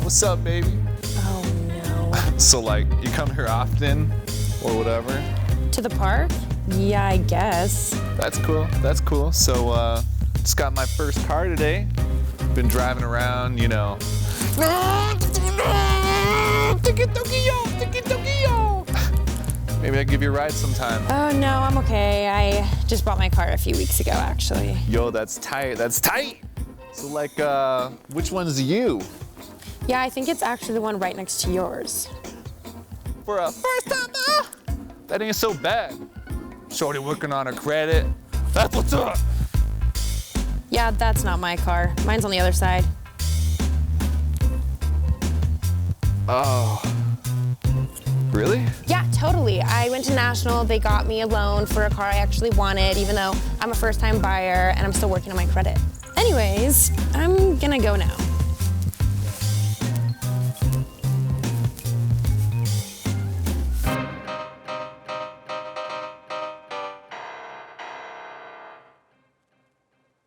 What's up, baby? Oh no. So like, you come here often or whatever? To the park? Yeah, I guess. That's cool, that's cool. So just got my first car today. Been driving around, you know. Maybe I'll give you a ride sometime. Oh no, I'm okay. I just bought my car a few weeks ago, actually. Yo, that's tight, that's tight. So like, which one's you? Yeah, I think it's actually the one right next to yours. For a first timer, that ain't so bad. Shorty working on her credit. That's what's up. Yeah, that's not my car. Mine's on the other side. Oh, really? Yeah, totally. I went to National. They got me a loan for a car I actually wanted, even though I'm a first-time buyer and I'm still working on my credit. Anyways, I'm gonna go now.